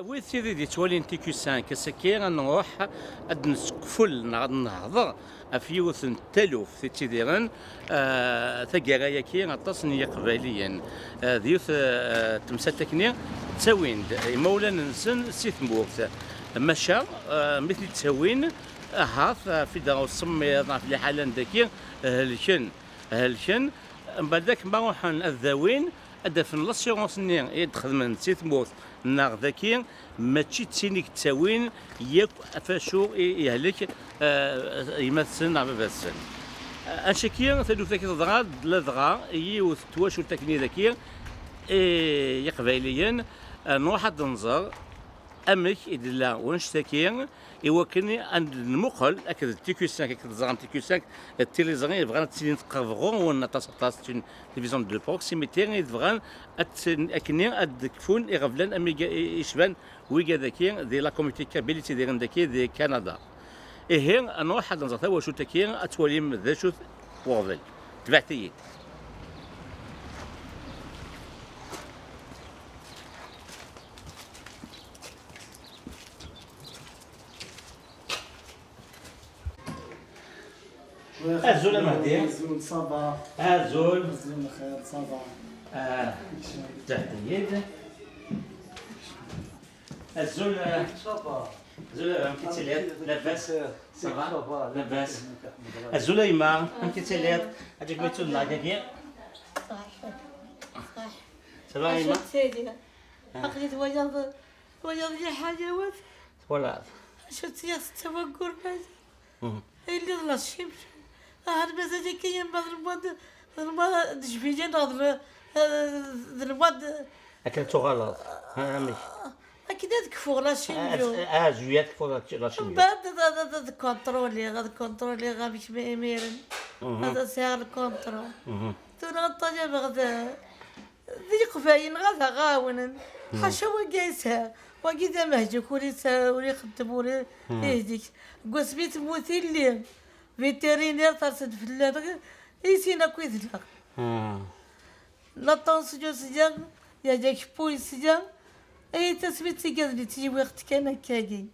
وي سيدي دي تولين تي كيو 5 كسكي غنروح اد نسكفل نهضر في يوث التلوف في تيديرن ثقرايا كي غطاس نيا قباليا ديوث تمساتكني تساوين مولانا نسن سيث موت مشى مثل تساوين هاث في دار الصمير في الحاله داكي هلكن من بعد ذاك ما نروح الذاوين ادا في لاسيغونس ني يدخل من سيث موت ناغ ذاكي ماشي تسينيك تساوين ياك فاشو يهلك يمثل على باباسن اشكي ثلو ذاك الضغا لا ضغا يوث تواشو تكني ذاكي يقبايليا نروح ننظر امك ادلا ونشتكي يوكلني عند المقل اكد تيكو 5 اكد زغام تيكو 5 التلفزيون يبغى تسين تقرغون ولا تصطاس تلفزيون دو بروكسيميتي يبغى اكني ادكفون يغفلان امي يشبان ويجا ذاكي دي لا كوميتيكابيليتي ديال ذاكي دي كندا ايه انا واحد نزرت واش تاكي اتوليم ذا شوت وغفل تبعتي الزول مهدي الزول صافا الزول الزول خير صافا تحتيد الزول صافا الزول كيتساليات لاباس صافا لاباس الزول يما كيتساليات هذيك بيتو لاكاكي صافا يما سيدي عقلت وجد لي حاجة ولا شفت يا التوقر اللي ضل الشمس هاد مزاجي كي ينبض المواد دشبيجين هاد المواد اكلتو غلط امي اكيد تكفو لا شيميو زويات كفو لا شيميو بعد هذا كونترولي غامش ميرن هذا سير الكونترول تونا طاجة بغدا ذي قفاين غادا غاونا حاشا وقايسها وقيدا مهجوك ولي خدم ولي يهديك قسميت موتي اللي فيترينير ترسد في اللاد يسينا كويثلا لا طونسجو سجان يا جاك بوي سجان اي تسميت سجان اللي تجي وقت كان كاكي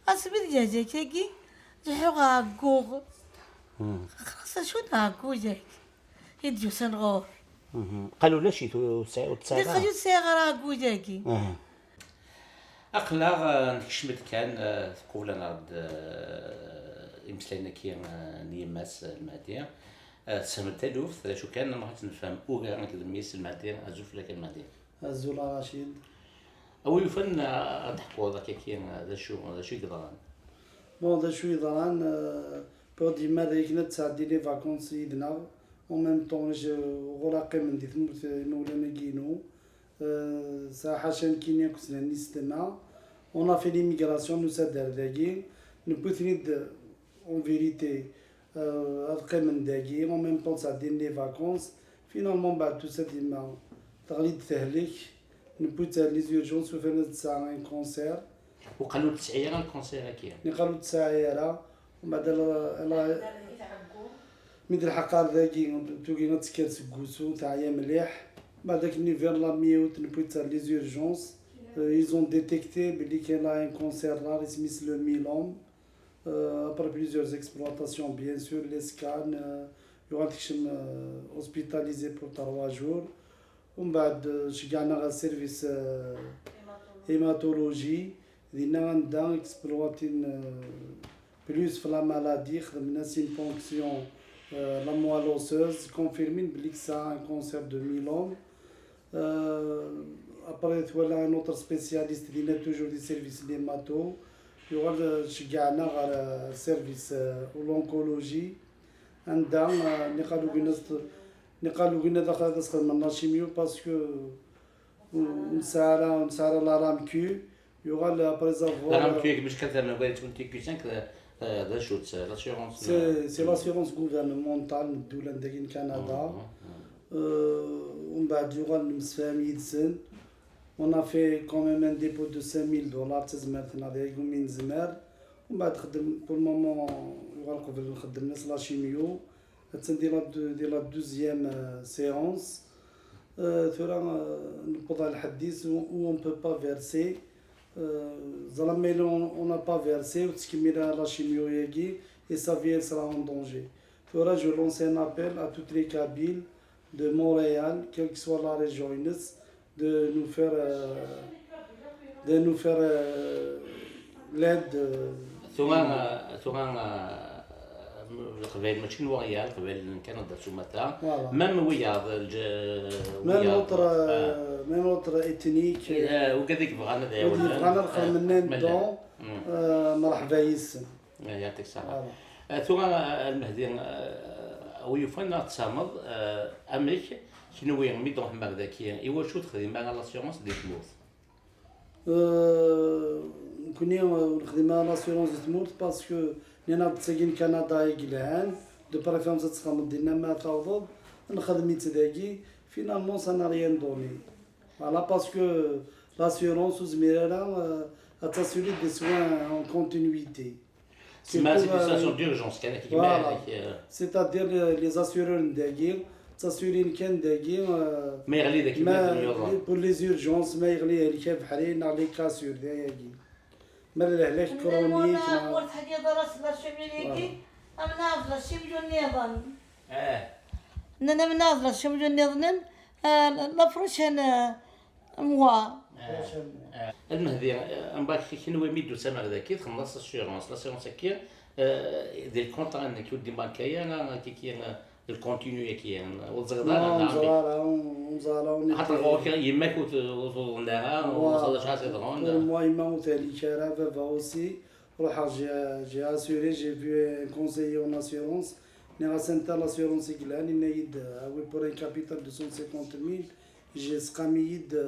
اسميت يا جاك كاكي جحوغا غوغ خلاص شو ناكو جاك يديو سنغور قالوا لا شي وتساغا خرجوا سيغرا غو جاكي اقلا نكشمت كان قبل نرد يمسلينا كي نيماس المهدي سمت تلوف شو كان ما نفهم اوغا نكدميس المهدي ازوف لك المهدي الزول رشيد اول فن ضحكوا ذاك كي هذا شو يقدران بون دا شوي ضران بور ديما دايكنا تسعدي لي فاكونس يدنا en même temps غراقي من دي ثمرت مولانا كينو ساحة شان كينيا كسنا نستمع on a fait l'immigration nous ça داكي نبوثنيد en vérité أبقى من داكي en même temps تسعدي لي فاكونس finalement بعد تو سا ديما تغليد تهلك نبوث لي زيرجونس وفانا تسعة ان كونسير وقالوا تسعيرة الكونسير كي قالوا تسعيرة ومن بعد ميد الحقار ذاكي توكي نتسكر سكوسو تاع يا مليح بعداك ني فير لا ميوت نبويتا لي زورجونس ايزون ديتيكتي بلي كاين لا ان كونسير رار سميس لو ميلوم ابر بليزيور اكسبلوطاسيون بيان سور لي سكان يغاديكشم هوسبيتاليزي بور 3 جور ومن بعد شجعنا غا سيرفيس هيماتولوجي دينا عندنا اكسبلواتين بلوس في لا مالادي خدمنا سين فونكسيون la moelle osseuse confirmé que ça a un cancer de myélome. Après, il y a un autre spécialiste qui a toujours des services d'hémato. Il y aura le service de l'oncologie. نقالوا قلنا دخل من الشيميو باسكو نسارا لا رامكيو يوغا ابري زافوار لا رامكيو مش كثر من قالت كنت كي 5 هذا شو لاسيغونس سي لاسيغونس غوفرنمونتال الدوله نداكين كندا ومن بعد يوغا المسفام يدسن on a fait quand même un dépôt de $5000 تزمرتنا دايكو من زمر ومن بعد خدم pour le moment يوغا نقدر نخدم ناس لا شيميو ديال لا دوزيام سيونس ثورا نبدا الحديث و on peut pas verser زعما اون با فيرسي وتكمل لا شيميوياكي اي سا في سرا اون دونجي. ثورا جو لونسي ان ابيل ا توت لي كابيل دو مونريال كيل كي سوا لا ريجيون يونس دو نو فير لاد. ثم قبل ماشي نوغيال قبل كندا سومتا ميم وياض ميم اوتر ايتنيك وكذاك بغانا دايما بغانا نخرج منين دون مرحبا يسن يعطيك الصحة. ثم المهدي ويفنا تصامد امريك شنو وين ميدون حماك ذاكيا ايوا شو تخدم مع لاسيورونس ديال الموت. كوني نخدم مع لاسيورونس ديال الموت باسكو لأن تساقين كندا يقلعان دو بريفيرونس تسخمد دينا ما تعوض نخدم يتداقي فينالمون سانا ريان دوني فوالا باسكو لاسيورونس وزميرة اتاسيوري دي سوان اون كونتينيويتي. تسمى سيتياسيون ديرجونس كان كيما سيتادير لي زاسيورور نداقي تاسيورين كان داقي ما يغلي داك ما بور لي زورجونس ما يغلي هذيك بحالي نا لي كاسور داياكي مال العلاج كرونيك انا قلت حاجه درس لا شميليكي ام نافلا شمجو النظام انا من نافلا شمجو النظام لا فروشن موا المهدي ام باك شنو ميدو سما ذاك خلص الشيرونس لاسيرونس كي دي الكونطا انك يودي بانكايا انا كي الكونتينيو كي والزغدان نزالا حتى هو يماك وصلنا وصل شحال سيدرون موا يما ثاني شارع بابا اوسي روح جي اسيوري جي في ان كونسيي اون اسيورونس ني سانتا لاسيورونس كلان نايد وي بور ان كابيتال 250000 جي سقاميد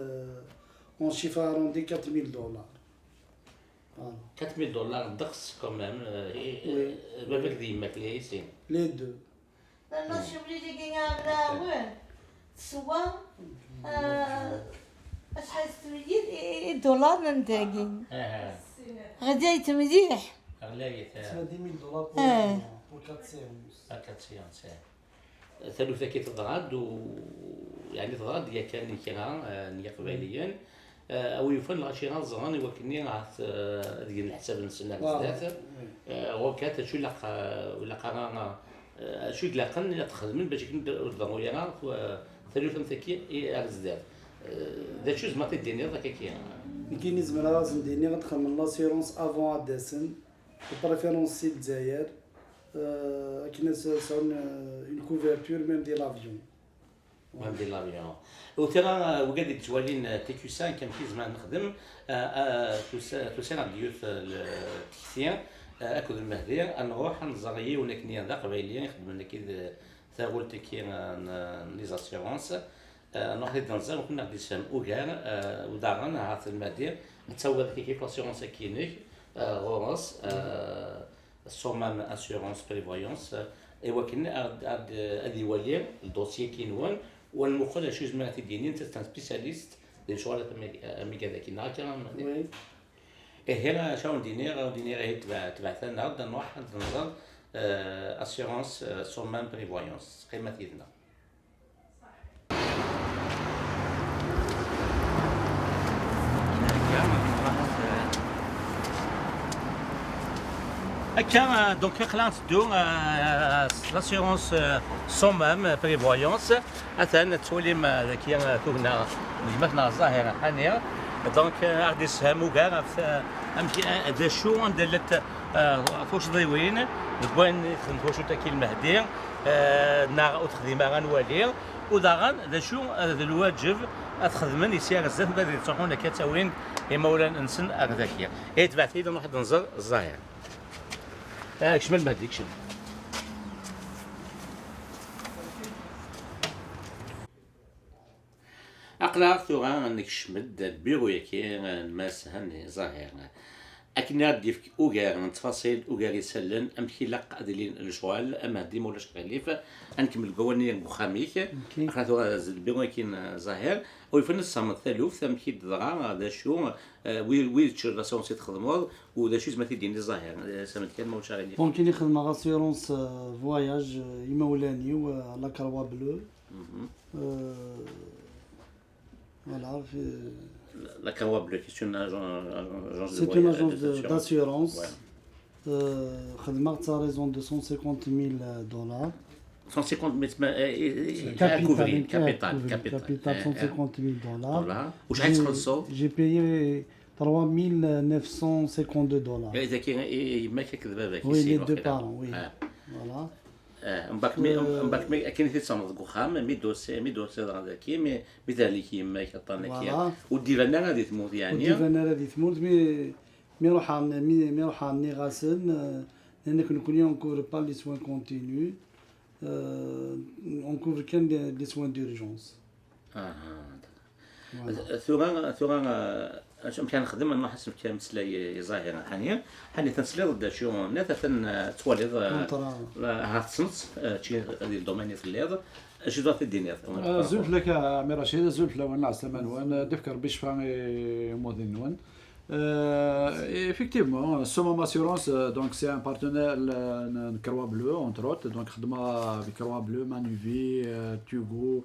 اون شيفر اروندي 4000 دولار. 4000 دولار دقس كومام باباك ديما كليسين لي دو لا شمليكي كي نعملها وين سوا شحال تمديد دولار نتاقي غدايت مليح غلايت 10000 دولار بور 4 سيونس 4 سيونس ثالثة كي تضراد يعني تضراد هي كان كيرا نيا قباليا او يفن الاشياء الزران يوكلني عاد ديال الحساب نسنا بزاف هو كانت شو ولا قرانا شو يتلاقن تخدم باش نديرو يانا ثالثا ثكي ارزدار ذا شوز ما تديني ذاك كي كاين زعما لازم نديني غندخل من لاسيرونس افون ادسن بريفيرونس سي الجزائر كاين سون اون كوفرتور ميم ديال لافيون ميم ديال لافيون وترى وقاعد توالين تي كيو 5 كان في زمان نخدم توسينا ديوث التكسيان اكد المهدي نروح نزري ونكني ذا قبيليا يخدم لنا كي ثاغول تكي لي زاسيورونس نروح نزر وكنا غادي نسهم اوغار ودارن هات المهدي نتصور كيف لاسيورونس كينيك غورس سومان اسيورونس بريفويونس ايوا كنا غادي يولي الدوسيي كينوان والمخرج شي زعما تيديني انت سبيسياليست ديال شغل ميكا ذاك ناكا هنا شاو نديني هي تبعثنا غدا نروح ننظر اسيورونس سومان بريفويونس قيمه يدنا هكا دونك خلاص دو لاسيورونس سومام بريفويونس مثلا تولي ذاك كنا نجمتنا الظاهره حانيه دونك غادي نسهموا كاع في امشي هذا شو ندلت فوش ضيوين بوين فوش تاكي المهدي نا تخديمه غنوالي وداغن ذا شو هذا الواجب تخدمن يسير الزات بدي تروحون كتاوين يا مولانا نسن هكذاكيا هي تبعث لي نروح ننظر الظاهر شمال ما ديك شمال أقلع ثورة أنك شمد البيرو يكي الماس هني ظاهر أكنا ديفك أوغار من تفاصيل أوغار يسلن أمشي لق أدلين الجوال أما دي مولاش خليفة أنكمل قواني بخاميك أقلع ثورة البيرو يكي ظاهر ويفن الصمت ثالوث أمشي الضرع هذا شو ويتشر لاسيونس يتخدموا وذا شو زعما تيديني الظاهر سمت كان مولاش خليفة دونك كاين يخدم اسيورونس فواياج يمولاني ولا كروا بلو فوالا La Carwa Bleu, c'est une agence C'est une agence d'assurance. خدمت à raison de 150 000 $. 150 000 capital 150 000 $. وشحال تخلصوا؟ J'ai payé 3 952 $. إذا كاين يماك كذبه باك Oui, les deux parents, oui. Voilà. من بعد كاين تيتصنت وخام ميدوسي هذاك مثالي يماك عطانا ودير لنا غادي تموت يعني وديفانا غادي تموت مي روح عني غاسل لان كل يوم كور با لي سوين كونتينيو اون كوفر كان لي سوين ديرجونس. ثورا اش كان نخدم انا حسب كان مسلاي ظاهرا حانيا تنسلي ضد شو نتا تواليض هاتسنت شي هذه الدومين في الليض اش دوات الدنيا زولف لك امير رشيد زولف لو انا عسلمان وان دفكر بشفا مودين وان effectivement Somam Assurance donc c'est un partenaire de Carwa Bleu entre autres donc خدمه avec Carwa Bleu Manuvi Tugo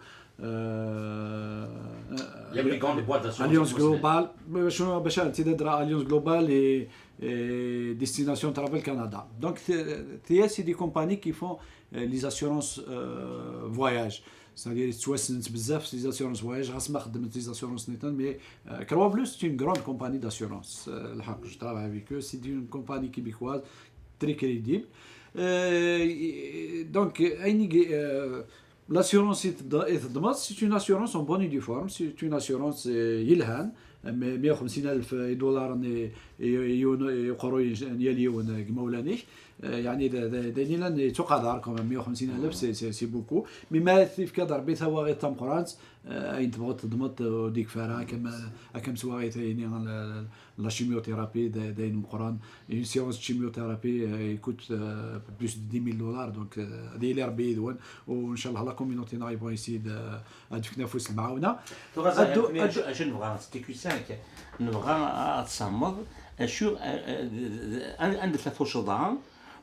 les grandes boîtes d'assurance Alliance Global شنو باش تدرا Alliance Global et Destination Travel Canada donc c'est des compagnies qui font les assurances voyage. C'est-à-dire توسنت بزاف لي زاسيورونس فواياج خاص ما خدمت لي زاسيورونس نيتان مي كروا بلو سي اون غروند كومباني داسيورونس الحق جو ترافاي افيك او سي اون كومباني كيبيكواز تري كريديبل دونك ايني l'assurance يتضمن سي اون assurance en bonne et due forme سي اون assurance يلهان 150,000 دولار يقروا يليون مولانيش يعني داينين تقدر كما 150,000 سي بوكو مي ما في كادر بي ثواغي تمقرات اين تبغى تضمط ديك فارا كم سواغي ثاني لا شيميوثيرابي داين مقران اون سيونس شيميوثيرابي يكوت بلوس دو 10,000 دولار دونك هذه اللي ربي يدون وان شاء الله لا كوميونيتي نايبون يسيد ادفكنا فوس المعاونه اش نبغى ستيكو 5 نبغى تصمد شو عند 3 شهور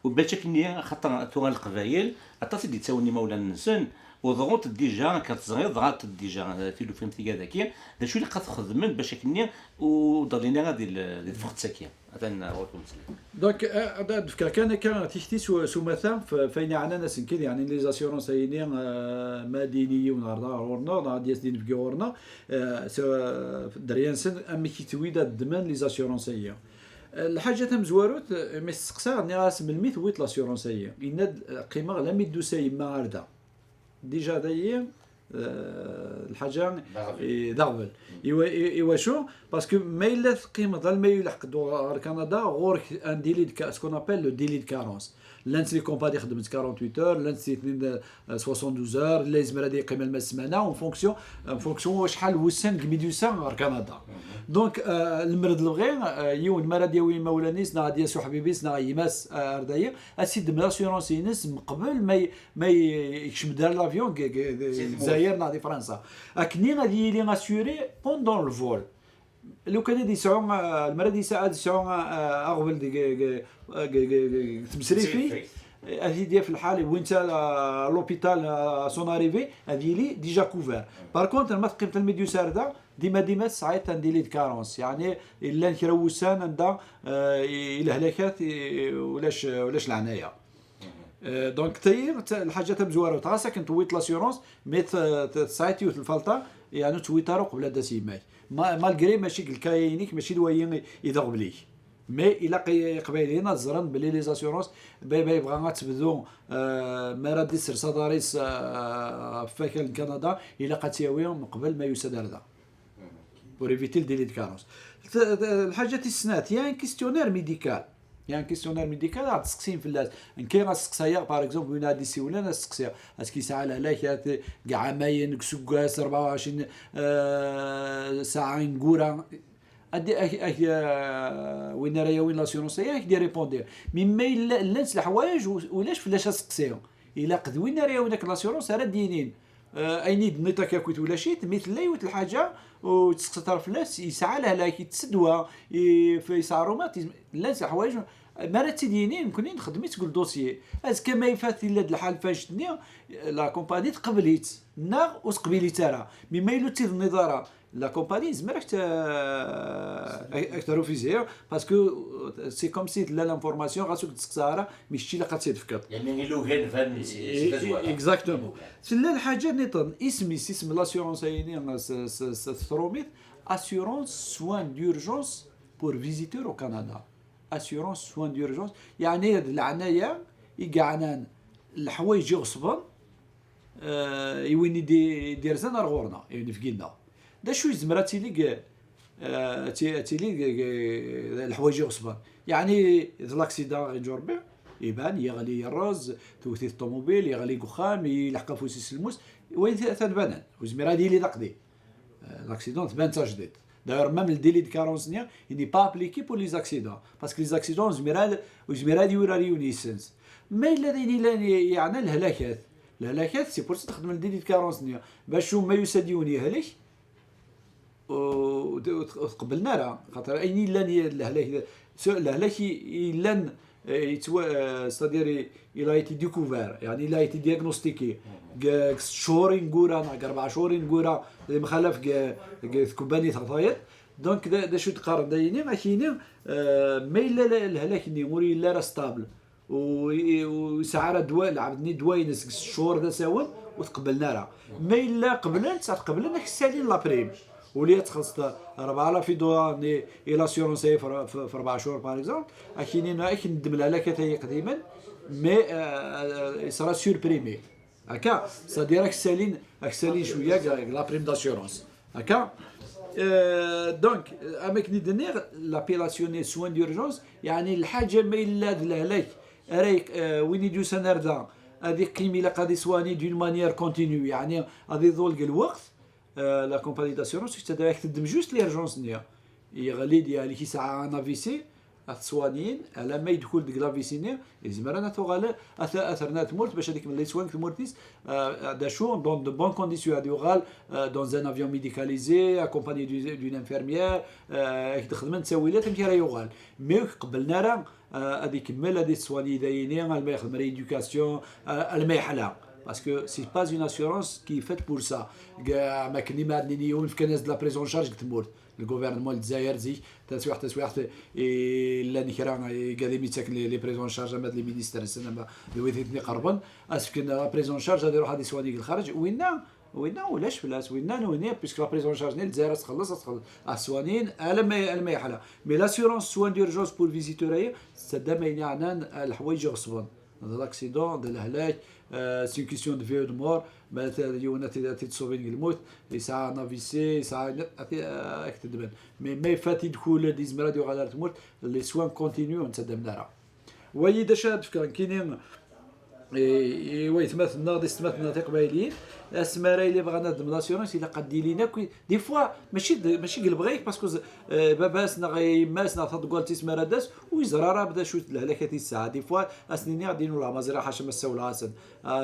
وبالك اني خاطر توغال القبايل عطاتي دي تاوني مولا النسان وضغوط ديجا كتصغير ضغط ديجا في فهمتي هذاك دا شو اللي كتخدم باش كني وضلينا غادي الفقت ساكيه مثلا روتو دونك هذا فكره كان تيختي سو مثلا فين عنا ناس كده يعني لي زاسيورونس هيني مدينيه ونهاردا ورنا ديال دين بكورنا دريانسن امي كيتويدا الدمان لي زاسيورونس هي الحاجه تم زواروت مي سقسا ني راس من الميت ويت لاسيورونس هي ان قيمه لا ميدو ساي ما عردا ديجا داير الحاجه ضغبل ايوا شو باسكو ما الا قيمه ظل ما يلحق دولار كندا غور ان ديلي سكون ابل لو ديلي دو كارونس لانس لي كومباني خدمت 48 اور لانس 72 اور لازم هذه قيمه السمانه اون فونكسيون شحال وسن ميدوسان غير كندا دونك المرض البغي يون مرض يوي مولانيس نا ديال سو حبيبيس نا يماس اردايه اسيد ملاسيورونس ينس قبل ما يكشم دار لافيون الجزائر نا دي فرنسا اكني غادي لي اسيوري بوندون الفول لو كان يسعون المرض يساعد يسعون اغبل تمسريفي هذه ديال في الحال وين تا لوبيتال سون اريفي هذه لي ديجا كوفير بار كونتر ما قيمه الميديوسار دا ديما ساعات تنديلي كارونس يعني الا نكروسان عندها الهلاكات ولاش العنايه دونك تاير الحاجه مزواره تاع كنت ويت لاسيورونس ميت سايتي الفلطه يعني تويتر قبل هذا سيماي مالغري ماشي الكاينيك ماشي دوايين يضرب ليه مي الى قبيلين زرن بلي لي زاسيورونس باي بغا تبدو مرض السرساداريس فاكل كندا الى قتياويهم قبل ما يسد هذا بوريفيتي ديلي كارونس الحاجه السنات يعني كيستيونير ميديكال يعني كيستيونير ميديكال راه تسقسين في الناس ان كاين غتسقسايا باغ اكزومبل وين هادي سي ولا نسقسيا اسكي ساعه لهلاك كاع ماين كسكاس 24 ساعه نقوره ادي وين راهي وين لاسيونسيه كدير ريبوندير مما الناس الحوايج ولاش فلاش تسقسيهم الا قدوين راهي وينك لاسيونس راه دينين اينيد نيتا كاكوت ولا شيت مثل لا يوت الحاجه وتسقط طرف الناس يسعى لها لا كيتسدوا في يسعروا ما الناس الحوايج مرات تيديني يمكن نخدمي تقول دوسيي از كما يفات الا الحال فاش الدنيا لا كومباني تقبليت نا وتقبليت راه مما يلو تيد النظاره لا كومباني زعما اكثر فيزيا باسكو سي كوم سي لا لانفورماسيون غاسوك تسقساها ماشي لا قاتي تفكر يعني لو كان فان اكزاكتومون سلا الحاجه نيطن اسم لاسيورونس هيني ثروميت assurance soins d'urgence pour visiteurs au Canada. Assurance soins d'urgence يعني هاد العناية يقعنان الحوايج يغصبن يويني دير زنا غورنا يعني في قلنا دا شو زمرا تيلي الحوايج يغصبن يعني لاكسيدان يجربي يبان يغلي يرز توثيث الطوموبيل يغلي قخام يلحق فوسيس الموس وين تبان وزمرا دي لي دقدي l'accident تبان تجديد d'ailleurs même le délit de carence il n'est pas appliqué pour les accidents parce que les accidents وزميرال يورالي ونيسنس ما الذين يعني الهلاكات سي بور تخدم الديلي دو كارونس باش ما يسديون يهلك وتقبلنا راه خاطر اين لان الهلاك لان c'est-à-dire il a été découvert يعني il a été diagnostiqué شهور نقورا 4 شهور نقورا مخالف كوباني تطاير دونك دا شو تقارن دايني ماشيني ما الا الهلاك ني موري لا راه ستابل وسعر دواء عبدني دواء ينس الشهور دا ساون وتقبلنا راه ما الا قبلنا حسالين لا بريم وليت خلصت 4000 دولار ني لاسيورونس في 4 شهور باغ اكزومبل اكينين ندم الهلاك تاهي قديما مي سرا سوربريمي هكا صدير اكسالين شويه لا بريم داسيورونس هكا دونك اماك ندير لابيلاسيوني سوان ديورجونس يعني الحاجه ما الا الهلاك رايك وين يجو سنردا هذه قيمه قادي سواني دون مانيير كونتينيو يعني هذه ذولق الوقت لا كومباني داسيورونس تدعيك تدم جوست ليرجونس نيا يغلي ديالي كي ساعه نافيسي السوانيين على ما يدخل ديك لافيسينير يزمر انا توغال اثرنا تمورت باش هذيك اللي سوان تمورتيس دا شو دون دو بون كونديسيون ادي يوغال دون ان افيون ميديكاليزي اكومباني دون انفيرميير تخدم تسوي لا تمشي راه يوغال مي قبلنا راه هذيك مال هذه السواني داينين ما يخدم ريدوكاسيون ما يحلى باسكو سي با اون اسيورونس كي فات بور سا ما كني ما عندني يوم في كناز لا بريزون شارج تمورت الجوفرنمون الجزائر زي تسويح لا نكرا قال لي تاك لي بريزون شارج ماد لي مينيستر السنه بويثني قربا اسكن لا بريزون شارج غادي يروح هذه سواني الخارج وينا ولاش فلاس وينا بيسك لا بريزون شارج نيل الجزائر تخلص السوانين على ما يحلى مي لاسيورونس سوان ديرجونس بور فيزيتوري سدا ما يعني الحوايج غصبا لاكسيدون ديال الهلاك سي كيسيون دو في دو مور ما يونا تيتصوبين الموت ساعه نافيسي ساعه اكتدبن مي ما فات يدخل دي زمرا ديال غادر تموت لي سوان كونتينيو نتدمنا راه وي داشا فكر كاينين وي تمثلنا دي تمثلنا تقبايليين السماره اللي بغانا ندم لاسيورونس الا قد لينا دي فوا ماشي قلب غيك باسكو باباسنا غيماسنا تقول تسماره داس ويزرا راه بدا شويه الهلاكات الساعه دي فوا اسنيني غاديين ولا مازرا حاجه ما ساولا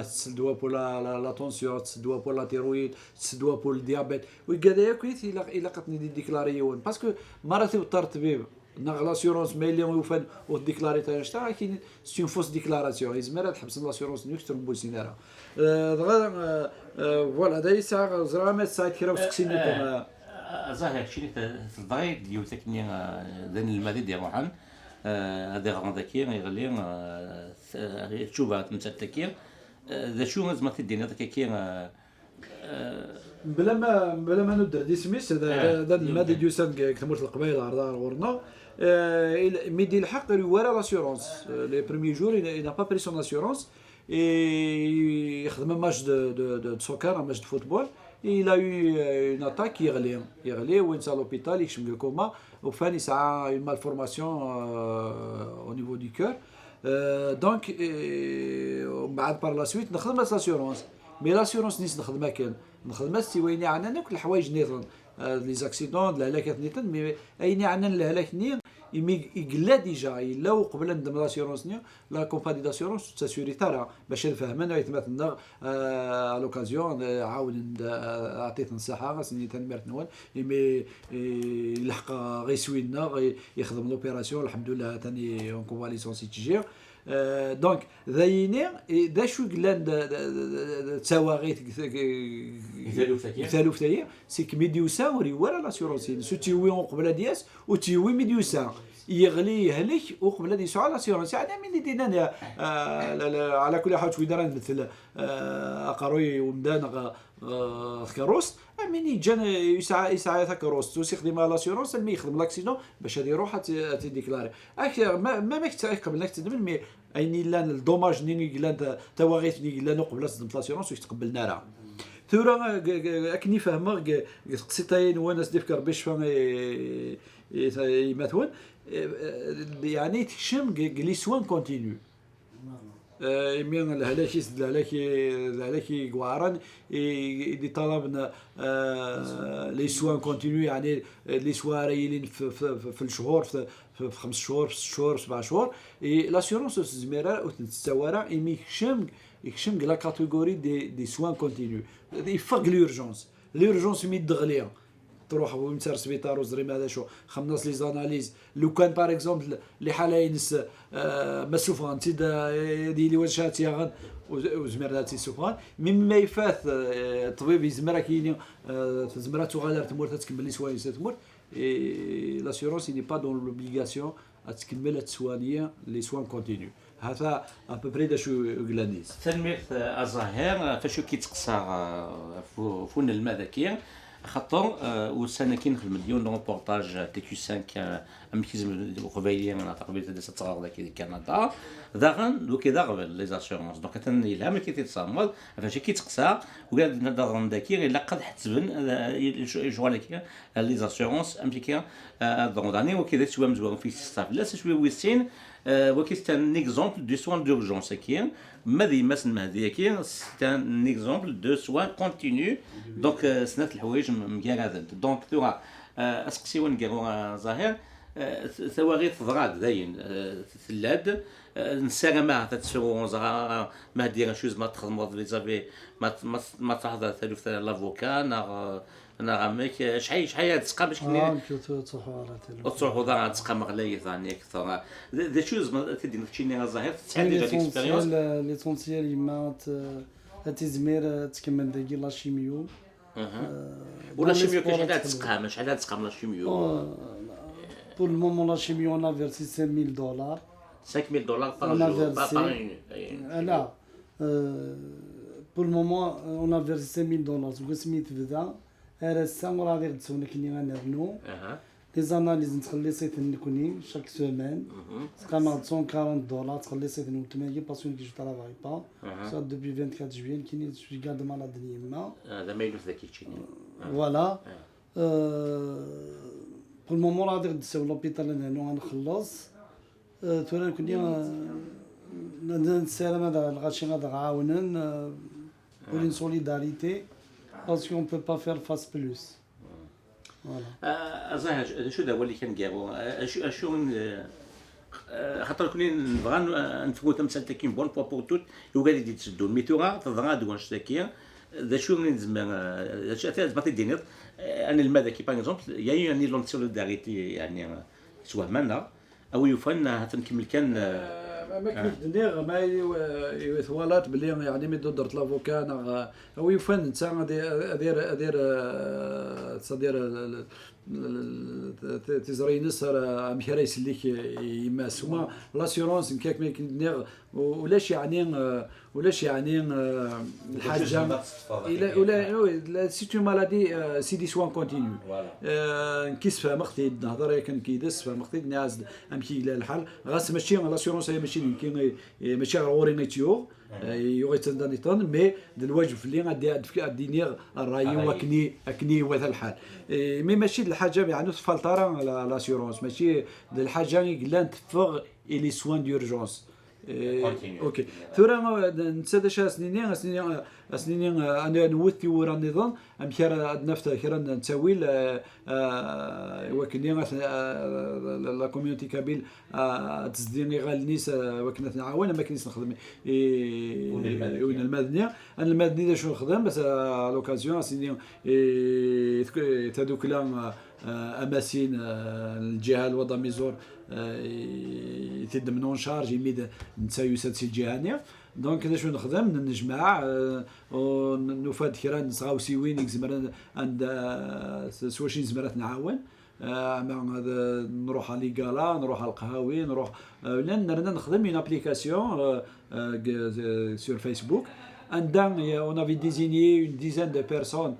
تسدوا بور لا طونسيون تسدوا بور لا تيرويد تسدوا بور الديابيت وكذا كويس الا قتني دي ديكلاريون باسكو مراتي الطبيب ناغ لاسيورونس ما اللي يوفن وديكلاري تاع شتا كاين سي اون فوس ديكلاراسيون يزمر تحبس لاسيورونس نيكس ترومبوسينارا دغيا فوالا هذا يسع زرامه سايت كرا وسكسيني ظاهر شي تضايق ديال تكني ذن المديد ديال روحان هذا غندكير يغلي تشوفها تمسكير ذا شو لازم تدينا هذاك كي بلا ما ندير دي سميس هذا المادي ديوسان كتمرت القبائل عرضها غورنا ميدي الحق ورا لاسيورونس لي بريمي جور il n'a pas pris son assurance et يخدم ماتش دو سوكر ماتش دو فوتبول il a eu une attaque يغلي وين سا لوبيتال يكشم الكوما وفاني ساعه une malformation au niveau du cœur دونك بعد بار لا سويت نخدم لاسيورونس مي لاسيورونس نيس نخدمها كان نخدمها سيويني عنا كل الحوايج نيطن لي زاكسيدون الهلاكات نيطن مي ايني عنا الهلاك ني إمي يقلا ديجا إلا وقبل ندم لاسيورونس نيا لا كومباني داسيورونس تسيوري ترى باش نفهمنا يتمثلنا على لوكازيون عاود عطيت نصيحة سني تنمرت نوال إمي يلحق غيسوينا يخدم لوبيراسيون الحمد لله ثاني اون كونفاليسونس تيجي دونك ذايني دا شو قلان تساواغيت مثالو ثاني سي كميديوسا وري ولا لاسيورونسين سو تيوي قبل دياس وتيوي ميديوسا يغلي يهلك وقبل ديسو على لاسيورونس يعني من دينا على كل حال شوي مثل اقروي ومدان كاروست امين يجان يسعى كاروست ويخدم لاسيورونس المي يخدم لاكسيدون باش هذه يروح تديكلاري ما قبل انك تدمن مي ايني لان الدوماج نيني لان تواغيت نيني لان قبل صدمت لاسيورونس ويتقبل نارا ثورة اكني فاهمه قصيتين وانا تفكر باش فهم يمثون يعني تشم لي سوان كونتينيو يمين الهلاكي قوارن اللي طلبنا لي سوان كونتينيو يعني لي سواريين في الشهور في 5 شهور 6 شهور 7 شهور لاسيورونس زميره وتستوارا يكشم لا كاتيجوري دي سوان كونتينيو يفق لورجونس مي دغليا تروح وانت للسبيطار وزري هذا شو خمس لي زاناليز لو كان باغ اكزومبل لي حاله ينس مسوفان تي ديلي وجهات يغن وزمراتي سوفان مما يفاث طبيب يزمرا كاين زمراتو غادر تمور تكمل لي سوايع تمور لاسيورونس ني با دون لوبليغاسيون تكمل السوانيه لي سوان كونتينيو هذا ابري دا شو غلانيز تنمية الظاهر فاش كيتقصى فون الماء ذكي خاطر وسنه كي نخدم ديال روبورتاج تي كيو 5 امكيزم قبيليه من تقبيله ديال الصغار ذاك كندا داغن لو كي داغ لي زاسيورونس دونك تن الا ما كيتصامل فاش كيتقصى وقال داغن داكي الا قد حتبن جوال كي لي زاسيورونس امريكان دوني وكذا سوا مزوغ في ستاف لا شويه ويسين وكيست ان اكزومبل دو سوان دورجونس كي ماذا مثلا مهدي كي سي ان اكزومبل دو سوان كونتينيو دونك سنات الحوايج مكارذ دونك تورا اسقسي ونقرا ظاهر ثواغيت ضراد داين ثلاد نسالا ما تتسو زغا ما دير شوز ما تخدموا لي زافي ما تحضر ثالث لافوكا انا ميك شحال تسقى باش كني تروحوا ضاع تسقى مغليه ثاني اكثر ذا شوز تدي نفشيني ظاهر تعدي ديك اكسبيريونس ليسونسيال ما تزمير تكمل داكي لا شيميو ولا شيميو كاش شحال تسقى من لا شيميو pour le moment la chimie on a versé $5,000 $5,000 par jour pas par une là pour le moment on a versé $5,000 وقسميت بدا راه السنه راه غير تسونا كني غنرنو لي زاناليز نخلي سيت نكوني شاك سيمين تقام $140 تخلي سيت نتمايي باسكو كي جو ترافاي با سا دوبي 24 جويان كاين شي كاد مالاد اليما هذا ما يلوث ذاك الشيء فوالا pour le moment راه غادي نساو لوبيتال هنا غنخلص تورا كني نسالم هذا الغاشي غادي عاونن pour une solidarité parce qu'on peut pas faire face plus فوالا زاهر شو هو اللي كنقارو شو خاطر كوني نبغى نفوت مثلا كاين بون بوا بور توت وقال لي تسدو ميتورا تضغى دوان شتاكيا ذا شو من زعما اشياء ما تدينيط انا الماذا كي باغ اكزومبل يعني لون سوليداريتي يعني سواء منا او يفن هتنكمل كان ما كيف دنيغ ما يثوالات بلي يعني مي درت لافوكا انا هو يفن انت ادير تزري نصر مشاري يسليك يماس هما لاسيورونس كاك ما كندير ولاش يعني الحاجه ولا سي تو مالادي سي دي سوان كونتينيو نكيس فهم اختي نهضر كان كيدس فهم اختي ناز امشي الى الحل غاس ماشي لاسيورونس هي ماشي كاين ماشي غوري نيتيو يوغي تندانيطون مي الواجب اللي غادي دينيغ الراي وكني وهذا الحال مي ماشي الحاجه يعني فالطاره لاسيورونس ماشي الحاجه اللي تفغ لي سوان دورجونس اوكي ثورا نتسدى شا سنين اسنيني انا نوثي ورا النظام ام كيرا نفط كيرا نتاويل وكني لا كوميونيتي كابيل تزديني غالنيس وكنا نعاون ما كنيش نخدم وين المدنيه انا المدنيه شنو نخدم بس لوكازيون اسنيني تادوك لا اماسين الجهه الوضع ميزور يتدمنون شارج يميد نتسايو ساتسي الجهانيه دونك كذا شنو نخدم نجمع ونفاد كيرا نصغاو سيوين يزمر عند سواشين زمرات نعاون نروح على ليغالا نروح على القهاوي نروح لان نخدم اون ابليكاسيون سور فيسبوك عندنا on avait désigné une dizaine de personnes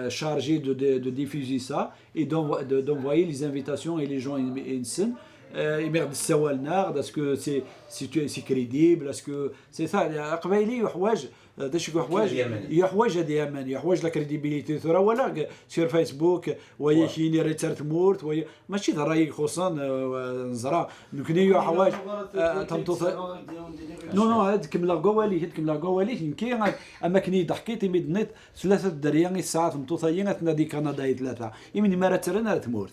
chargées de diffuser ça et d'envoyer les invitations et les gens insent يمرد السوالنا اسكو سي كريديبل اسكو سي سا قبايلي حوايج داش حوايج هادي يماني حوايج لا كريديبيليتي ثرا ولا سير فيسبوك ويا كيني ريتارت مورت ويا ماشي راي خصوصا نزرا نكني حوايج تمطوط نو هاد كملا قوالي يمكن اما كني ضحكيتي ميدنيت 3 دريان ساعات مطوطيين تنادي كندا 3 يمني ما رترنا تمورت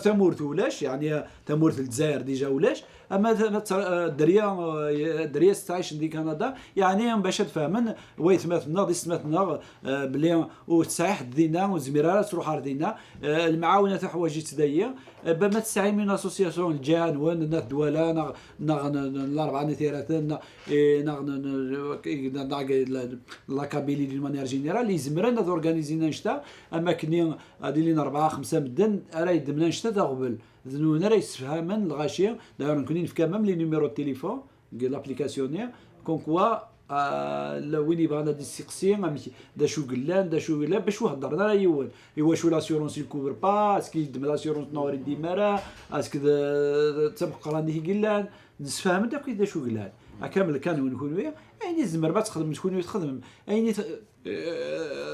تمورت ولاش يعني تمورت الجزائر ديجا ولاش اما الدريا 16 دي كندا يعني باش تفهمن ويتماتنا دي سماتنا بلي وتصحيح دينا وزميرات تروح ردينا المعاونه تاع حوايج تدايا بما تسعي من اسوسياسيون الجان وين الناس دولا الاربعه نتيراتنا لا كابيلي دي مانيير جينيرال لي زمرنا اورغانيزينا نشتا اما كني غادي لينا 4 5 مدن راه يدمنا نشتا قبل ذنونا راه يسفهمن الغاشيه داير نكونين نفكا ميم لي نيميرو التليفون ديال لابليكاسيونير كون كوا وين يبغى دي سيقسي دا شو قلان دا شو لا باش وهضر راه يول ايوا شو لاسيورونس يكوبر با اسكي يدم لاسيورونس نوري ديمارا اسكي تبقى راني قلان نسفهم داك دا شو قلان كامل كانوا نكونوا يعني زمر ما تخدم تكونوا تخدم يعني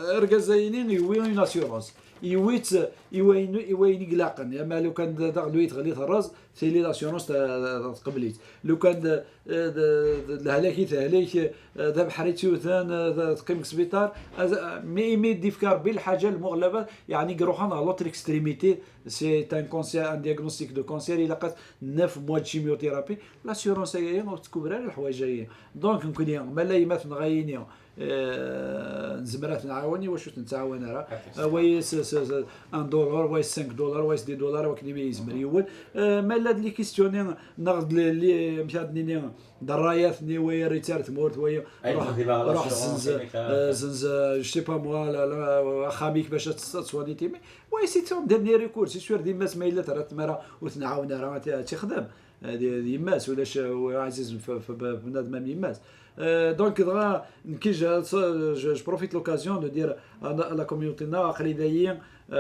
ركزاينين يوين لاسيورونس يوين قلاقن اما لو كان دغلويت غليت الراس سي لي لاسيورونس تقبليت لو كان الهلاكي تهليك ذا بحريتي وثان تقيم سبيطار مي ديفكار بالحاجه المغلبه يعني يروحون على لوتر اكستريميتي سي ان كونسير ان دياغنوستيك دو كونسير الى قات 9 موا كيميوثيرابي لاسيورونس هي تكبر على الحوايج جايين دونك نكون مالا يمات نغايني نزمرات نعاوني واش نتعاون راه ويس $1 ويس $5 ويس $10 وكني يزمر يول مالا لي كيستيونين ناخذ لي مشادني درايات ني ويا ريتارت مورت ويا روح زنز جي با موا خاميك باش تصواني تيمي وي سي تون ديرني ريكور سي سور ديما سمايلات راه تمرا وتنعاون راه تخدم هذه يماس ولاش عزيز في بنادم يماس دونك دغا نكيج جو بروفيت لوكازيون دو دير لا كوميونيتي عقلي دايين 24/24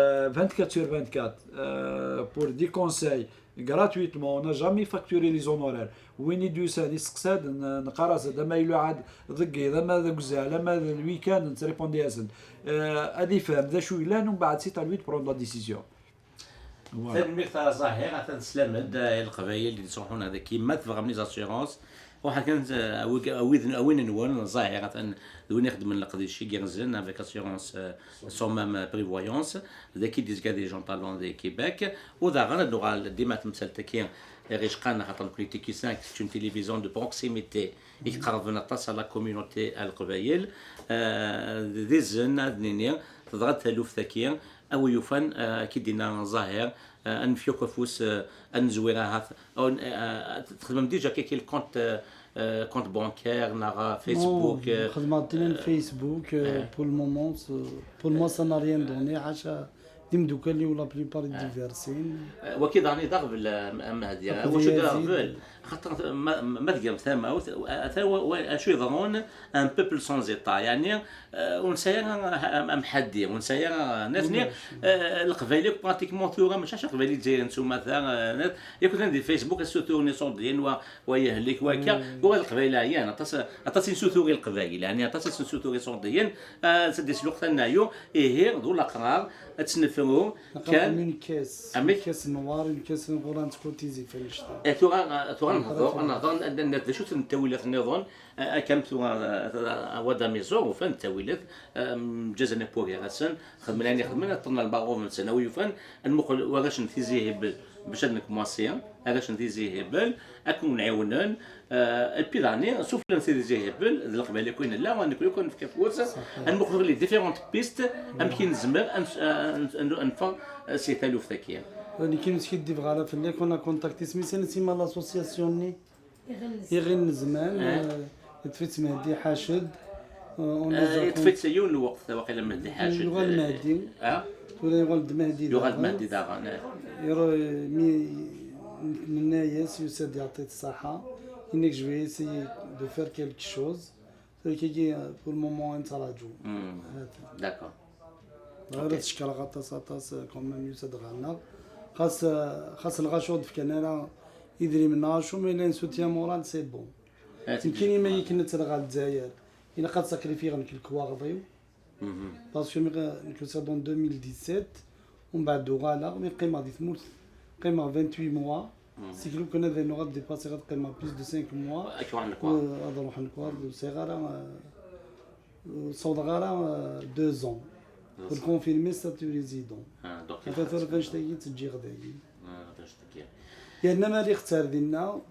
pour des conseils gratuitement. On n'a jamais facturé les honoraires. وين يدوسا يسقساد نقراص هذا ما يلو عاد ضقي هذا ما ذا لما الويكاند نتريبوندي اسن هذه فهم ذا شو الا من بعد سي تاع لوي تبروند لا ديسيزيون. المثال ظاهر تنسلم القبائل اللي يصحون هذا كيما تفهم لي زاسيورونس واحد كانت وين نون ظاهره وين يخدم القضيه شي كيرزن افيك اسيورونس سون مام بريفويونس ذاك ديز كا دي جون طالون دي كيباك وذا غير اللغه ديما تمثل تكين ريش قانا خاطر بوليتيكي 5 سي اون تيليفزيون دو بروكسيميتي يقربنا تصل على كوميونيتي القبائل دي زن دنيا تضغط تلوف ثكيا او يفن كي دينا ظاهر ان فيوك فوس ان زويرها او تخدم ديجا كي الكونت كونت بانكير نغا فيسبوك خدمتنا فيسبوك بور المومون بور مو سا نا ريان دوني حاشا ديم دوكا اللي ولا بريبار ديفيرسين وكي داني ضرب اما هذه واش غرافل خاطر ما تلقى ثما ثوا شو يظنون ان بوبل سون زيتا يعني ونسايا محدي ونسايا ناس القبائل براتيكمون ثورا ماشي قبائل جايين نتوما مثلا يكون عندي فيسبوك سوتورني صوندين ويهلك وكا هو القبائل عيان عطاتي سوتوري القبائل يعني عطاتي سوتوري صوندين سدي سلوك ثنايو هي ذو الاقرار تسنف نفرو كان كان كاس أمي؟ كاس نوار كاس غورانت كوتيزي في الشتاء ثورة نهضر أن شو التاويلات النظام كم ثورة ودا ميزور وفن التاويلات جزنا بوغي غسن خدمنا يعني خدمنا طلنا الباغو من سنوي وفن المخل وغاش نتيزي هبل باش انك مواسيا غاش نتيزي هبل اكون نعاونن البيراني سوف نتيزي هبل القبائل كاين لا وانك يكون في كفوس المخل لي ديفيرونت بيست يمكن نزمر انفا سي تالوف ثكيه اللي كاين مسكين دي فغالا في اللي كنا كونتاكتي سميتها سيما لاسوسياسيون ني يغن زمان تفيت مهدي حاشد يطفيت سيون الوقت واقيلا مهدي حاشد يغال مهدي ولا يغال مهدي يغال مهدي داغا يرو الناس يساد يعطي الصحة انك جو في اسيي دو فير كيلك شوز كي بور المومون انت راجو داكور غير تشكل غطاس كومام يساد غالنا خاص الغاشود في كندا يدري منا شو مي لين سوتيان مورال سي بون يمكن ما يمكن تلغى الجزائر إلا قد ساكريفي غنك الكواغضيو باسكو نكو سا دون 2017 ومن بعد غالا مي قيمة دي ثموت قيمة 28 موا سيكلو كنا ذي نغاد ديباسي غاد قيمة بليس دو 5 موا اكو عندك واحد هذا روح نكوار صغارة صوت غارة 2 زون pour confirmer statut résident. دونك هذا ثور فاش تجي غداكي باش تكير يا انما اللي اختار ديالنا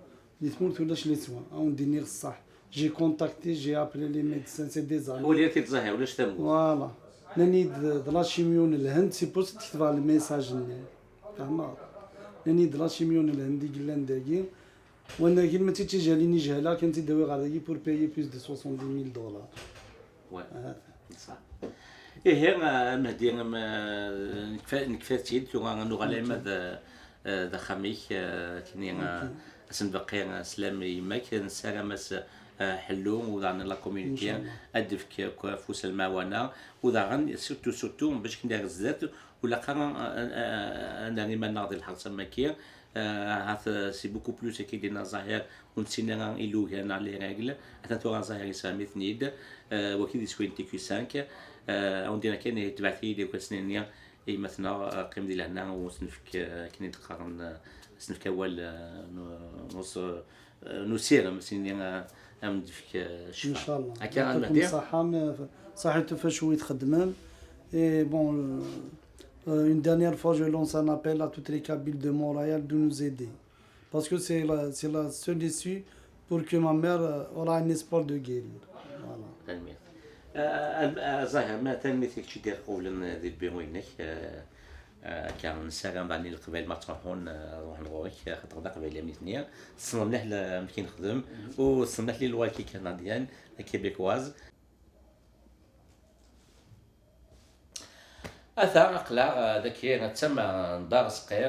اللي تموت ولاش لي سوان او نديني الصح جي كونتاكتي جي ابلي لي ميدسان سي دي زاني هو اللي كيتظاهر ولاش تموت فوالا ناني دلا شيميون الهند سي بوست تكتب على الميساج فهمت ناني دلا شيميون الهندي قلان داكي وانا كي ما تيجي لي جهله كنت داوي غادي بور بايي بلوس دو 70000 دولار وي صح ايه مهدي نكفاتيد تو غنغلا ماذا ذا خميك كني سنبقي سلام يماك نسالم حلو وذا لا كوميونيتي ادفك فوس المعاونه وذا غن سورتو باش كندير الزات ولا قرا انني ما ناضي الحرس ماكير هذا سي بوكو بلوس كي دينا ظاهر ونسينا ايلو هنا على رجل حتى تو ظاهر يسامي ثنيد وكيدي سوين تي كي 5 عندنا كان تبعث لي وكسنينيا اي مثلا قيم ديال هنا وسنفك كني تقارن سنفك اول نص نسير مسينيا ام دفك ان شاء الله هكا غنمهدي صحيتو فاش هو يتخدم اي بون une dernière fois je lance un appel à toutes les Kabyles de Montréal de nous aider parce que c'est la seule issue pour que ma mère aura un espoir de guérir voilà ظاهر ما تنميتك شي دير قبل ذي بيوينك كان نسالم بعني القبائل ما تروحون نروح نغورك خاطر دا قبائل ميتنيا صنمناه يمكن نخدم وصنمناه لي الواكي كنديان كيبيكواز اثار اقلا ذكي تسمى دار صقير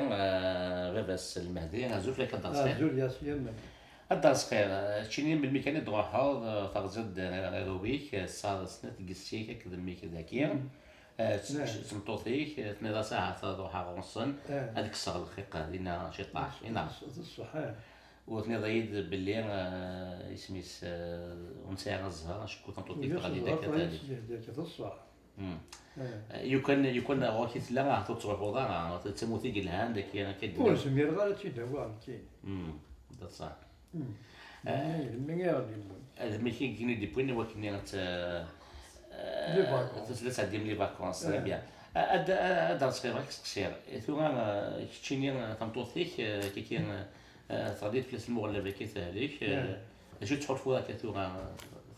غيباس المهدي هازوف لك دار صقير زول ياسين الدار صقير تشينين بالميكانيك دروحها تغزد رويك صار سنه قسيك كذا ميك ذاكيه سمطوطيك تنيضا ساعه تروحها غنصن هذيك الصغر الخيقه لينا شي طاح هنا الصحيح وتنيضا يد باللي اسميس ونساع الزهر شكون تنطوطيك غادي داك ذاك الصح يكون غوكيت لا عطو تروح وضع تموتي قال عندك انا كدير كل سمير غير تيداوى كاين ده صح من غادي هذا ماشي كاين دي بوين ولكن لي فاكونس ثلاثه ديال لي فاكونس بيان هذا صغير قصير ثم كتشيني تمطوطيك كي كاين تغادي في المغلبه كيتهاليك اش تحط فوق كثوره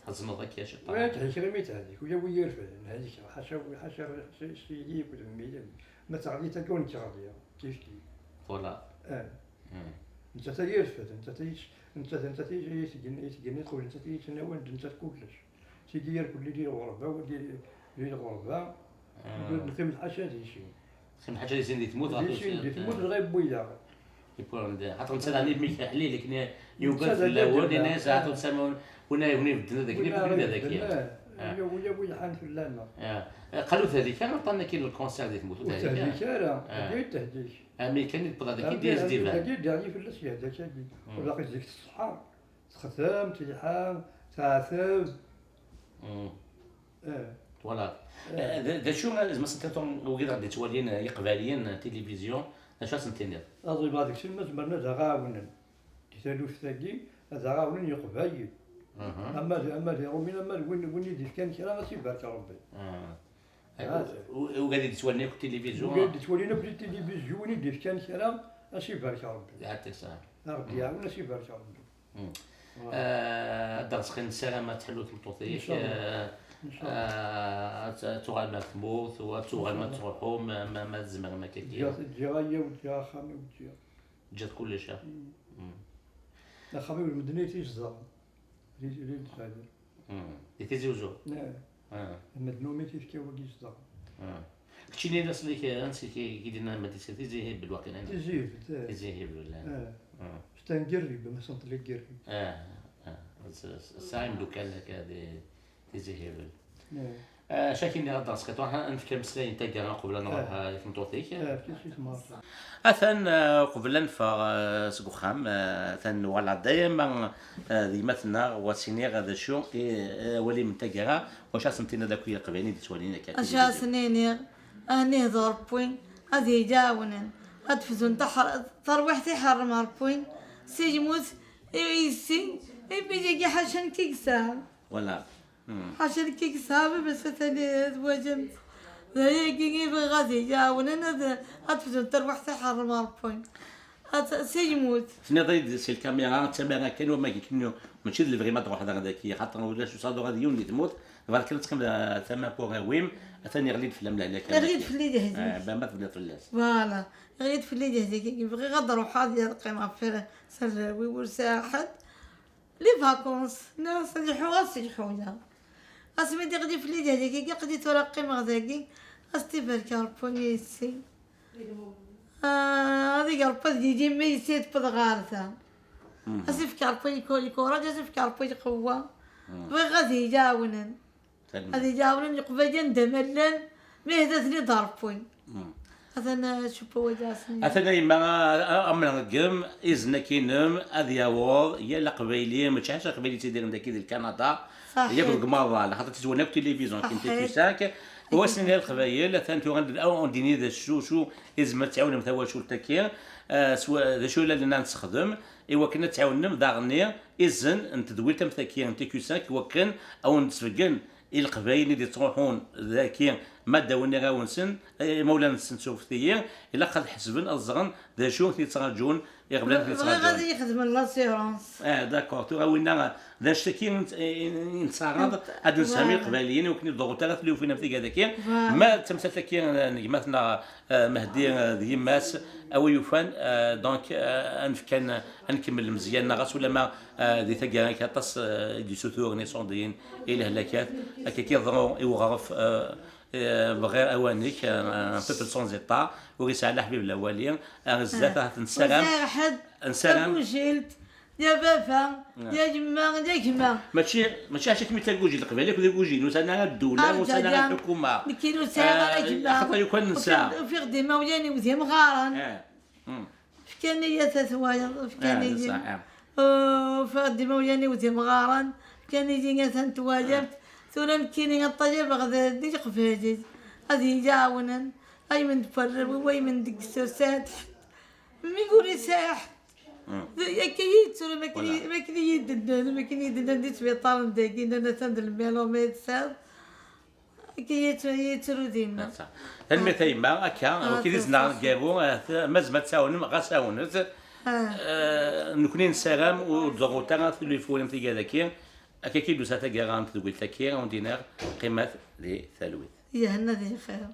حزنا ذاك يا شي طاح تحكي رميت هذيك ويا ويرفع هذيك حاشا سيدي كنت ما تغادي تكون تغادي كيف فوالا انت تيرفد انت تيجي تجيني تقول انت تناول انت كلش تيدير كل ديال غربه ودير غربه نقيم الحاجه هذه شي خم حاجه اللي تموت غادي تموت غير بويا يكون حتى نسال ميك حليل لكن يوقف في الاول الناس عطوا تسمون هنا بدنا ذاك اللي ذاك ويا ويا حان في اللامه قالوا هذيك انا عطانا كاين الكونسير اللي تموتوا هذيك راه قلت هذيك مي كان يبقى داك ديال ديفان ديال في الاسيا هذاك وباقي ديك الصحه تخدم تلحم تعثب فوالا دا شو لازم سنتيتون وكذا غادي تولين يقباليين تلفزيون اش سنتينير أظن بعد كشي ما زمرنا دغاونا تسالو ثاقي دغاونا يقبايل أما رومينا ما وين يدير كان كلام ماشي بارك ربي وغادي تولين التلفزيون وقال تولينا في التلفزيون وين يدير كان كلام ماشي بارك ربي يعطيك صح ربي يعاون ماشي بارك ربي درس خير السلامة تحلو تمطوطيك تغال ما تموت وتغال ما تروحو ما تزمر ما كيدير جا غاية وجا خامي وجا جات كلش لا خامي والمدنية تيجزا لي تغادر تيزوجو المدنومي تيفكي هو كيجزا كتشيني ناس اللي انت كي دينا مدرسة تيزيهب بالواقع تيزيهب ولا ستنقرب ما صنت لي قرب سايم دوكان لك هذه تيزيهب شاكين لي الدرس كتوها نفكر مسلاين تاكا قبل نروح لتمطوطيك أثن قبل نفا سقوخام ثن ولا دايما ديمتنا وسيني غدا شو ولي من تاكا واش سنتينا داك يقبلني دي تولينا كاع أشا سنيني أني ضربوين هذه جاونا أدفزون تروحتي حرم هربوين سيجموت يسي بيجي حشن كيكساب ولا حشن كيكساب بس ثاني تواجمت هيك غادي جاونا أدفزون تروحتي حرم هربوين سيجموت فني ضيد سي الكاميرا تما كانوا ما كانوا ماشي اللي فريمون تروح هذاك خاطر ولا شو صادو غادي يولي تموت فالك تكم ثما بوغويم ثاني غليت في اللمله هذاك غليت في اللي جهزي ما تبدا في اللاس فوالا غليت في اللي جهزي كيبغي غدر وحاضي القيمه في سلوي والساحد لي فاكونس ناس يحوها اسمي دي غادي في اللي جهزي كي قدي ترقي مغزاكي استيفال كاربونيسي هذيك الربط يجي ما يسيت بضغارته اسيف كاربوني كولي كورا جاسف كاربوني قوه غادي يجاونن هذه جاولن يقبجن دملن ما يهدثني ضربوين هذا شوفوا وجاسني أثناء ما أمنا الجم إذن كينم أذياور يلا قبيلية متشاش قبيلية تديرهم ذاك ذي كندا ياكل قمارة لحظة تزونك تلفزيون كنت تساك هو سنين القبائل ثاني غند أو ديني ذا شو إذا تعاون مثلا شو التكير سواء ذا شو اللي نستخدم إيوا كنا تعاوننا ذاغني إذن أنت دويت مثلا أنت كيساك وكن أو نتفقن القبائل اللي تروحون ذاكي ما داولنا غاونسن مولانا السنسوفتية إلا قد حسبن الزغن ذا شو تيتراجون يقبلن تيتراجون غادي يخدم لاسيرونس داكور تو غاوينا ذا شتكي نتصاغض هاد نسامي القبائليين وكني الضغوط اللي فينا في هذاك ما تمثل كي نجمتنا مهدي ديماس او يوفان دونك كان نكمل مزيان نغاس ولا ما دي ثقا كاطس دي سوتور نيسون دين الى هلاكات هكا كيضرو يوغرف بغير اوانيك بوبل سون زيتا ويسعى على حبيب الاولين بزاف نسلم نسلم وجلت يا بابا يا جماعة يا جماعة ماشي عشان كمية الكوجي القبالي كذا كوجي وسنا الدولة وسنا الحكومة كيلو ساعة يا جماعة خاطر يكون نساء في غديمة وياني وذي مغارن فكاني ثوايا فكاني في غديمة وياني وذي مغارن فكاني جينا ثنتواجبت ثورا كيني الطيب غدا ديك قفاجي هذه جاونا اي من تفرب وي من ديك السرسات مي يقولي ساح يا كيت سوري ما كني يدن ما كني يدن ديت في طال داكين انا تند الميلو ميتسال كيت يترو ديما المثال ما كان كي دزنا جابو مازما تساون غساونت نكونين سلام وضغوطنا في الفولم تي هذاك أكيد دوسات جيران تقول تكير وندينار قيمة لثلوث. يا هنا ذي خير.